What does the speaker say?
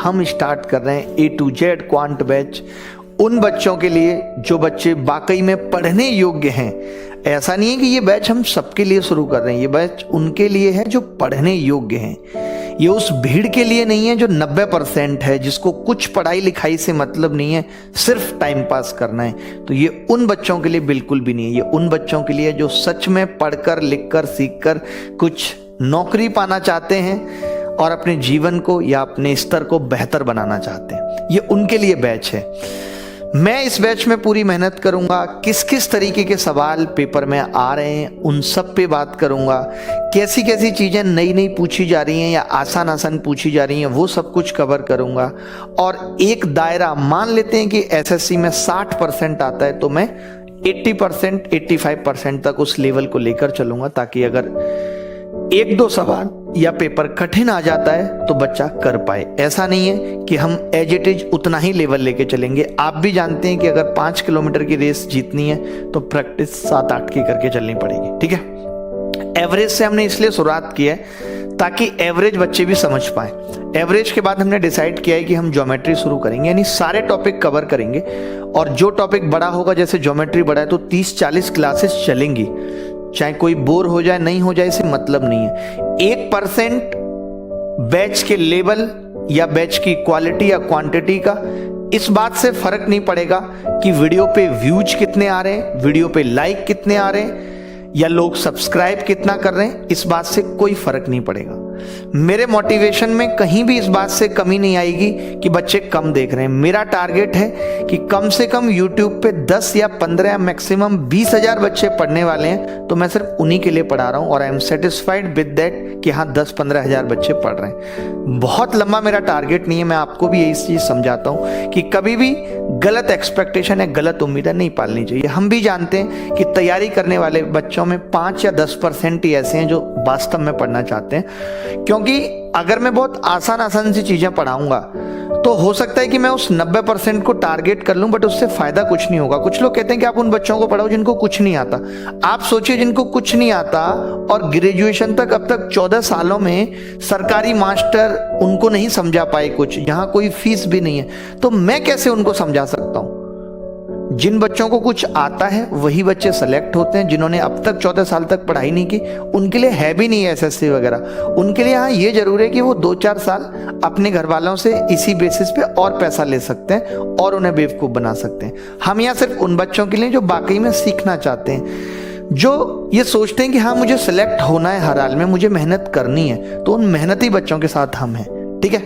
हम स्टार्ट कर रहे हैं A to Z quant batch उन बच्चों के लिए जो बच्चे वाकई में पढ़ने योग्य हैं। ऐसा नहीं है कि ये बैच हम सबके लिए शुरू कर रहे हैं, ये बैच उनके लिए है जो पढ़ने योग्य हैं। ये उस भीड़ के लिए नहीं है जो 90% है, जिसको कुछ पढ़ाई लिखाई से मतलब नहीं है, सिर्फ टाइम पास करना है। तो ये उन बच्चों के लिए बिल्कुल भी नहीं है। ये उन बच्चों के लिए जो सच में पढ़कर लिखकर सीखकर कुछ नौकरी पाना चाहते हैं और अपने जीवन को या अपने स्तर को बेहतर बनाना चाहते हैं। ये उनके लिए बैच है। मैं इस बैच में पूरी मेहनत करूंगा। किस किस तरीके के सवाल पेपर में आ रहे हैं उन सब पे बात करूंगा। कैसी कैसी चीज़ें नई नई पूछी जा रही हैं या आसान आसान पूछी जा रही हैं वो सब कुछ कवर करूंगा। और एक दायरा मान लेते हैं कि एसएससी में 60% आता है तो मैं 80% 85% तक उस लेवल को लेकर चलूंगा, ताकि अगर एक दो सवाल या पेपर कठिन आ जाता है तो बच्चा कर पाए। ऐसा नहीं है कि हम एज इट इज उतना ही लेवल लेके चलेंगे। आप भी जानते हैं कि अगर 5 किलोमीटर की रेस जीतनी है तो प्रैक्टिस 7-8 की करके चलनी पड़ेगी। ठीक है, एवरेज से हमने इसलिए शुरुआत की है ताकि एवरेज बच्चे भी समझ पाए। एवरेज के बाद हमने डिसाइड किया है कि हम ज्योमेट्री शुरू करेंगे, यानी सारे टॉपिक कवर करेंगे। और जो टॉपिक बड़ा होगा, जैसे ज्योमेट्री बड़ा है तो 30-40 क्लासेस चलेंगी, चाहे कोई बोर हो जाए नहीं हो जाए इसे मतलब नहीं है। 1% बैच के लेवल या बैच की क्वालिटी या क्वांटिटी का इस बात से फर्क नहीं पड़ेगा कि वीडियो पे व्यूज कितने आ रहे हैं, वीडियो पे लाइक कितने आ रहे हैं या लोग सब्सक्राइब कितना कर रहे हैं, इस बात से कोई फर्क नहीं पड़ेगा। मेरे मोटिवेशन में कहीं भी इस बात से कमी नहीं आएगी कि बच्चे कम देख रहे हैं। मेरा टारगेट है कि कम से कम YouTube पे 10 या 15 या मैक्सिमम 20,000 बच्चे पढ़ने वाले हैं, तो मैं सिर्फ उन्हीं के लिए पढ़ा रहा हूँ और I am satisfied with that कि हाँ 10-15 हज़ार बच्चे पढ़ रहे हैं। बहुत लंबा मेरा टारगेट नहीं है। मैं आपको भी यही चीज़ समझाता हूँ कि कभी भी गलत एक्सपेक्टेशन है, गलत उम्मीदें नहीं पालनी चाहिए। हम भी जानते हैं कि तैयारी करने वाले बच्चों में 5 या 10% ही ऐसे हैं जो वास्तव में पढ़ना चाहते हैं। क्योंकि अगर मैं बहुत आसान सी चीजें पढ़ाऊंगा तो हो सकता है कि मैं उस 90% को टारगेट कर लूं, बट उससे फायदा कुछ नहीं होगा। कुछ लोग कहते हैं कि आप उन बच्चों को पढ़ाओ जिनको कुछ नहीं आता। आप सोचिए, जिनको कुछ नहीं आता और ग्रेजुएशन तक अब तक 14 सालों में सरकारी मास्टर उनको नहीं समझा पाए कुछ, यहाँ कोई फीस भी नहीं है, तो मैं कैसे उनको समझा सकता हूँ। जिन बच्चों को कुछ आता है वही बच्चे सेलेक्ट होते हैं। जिन्होंने अब तक 14 साल तक पढ़ाई नहीं की उनके लिए है भी नहीं एसएससी वगैरह। उनके लिए हाँ ये जरूर है कि वो 2-4 साल अपने घर वालों से इसी बेसिस पे और पैसा ले सकते हैं और उन्हें बेवकूफ़ बना सकते हैं। हम यहाँ सिर्फ उन बच्चों के लिए जो वाकई में सीखना चाहते हैं, जो ये सोचते हैं कि हाँ मुझे सेलेक्ट होना है, हर हाल में मुझे मेहनत करनी है, तो उन मेहनती बच्चों के साथ हम हैं। ठीक है।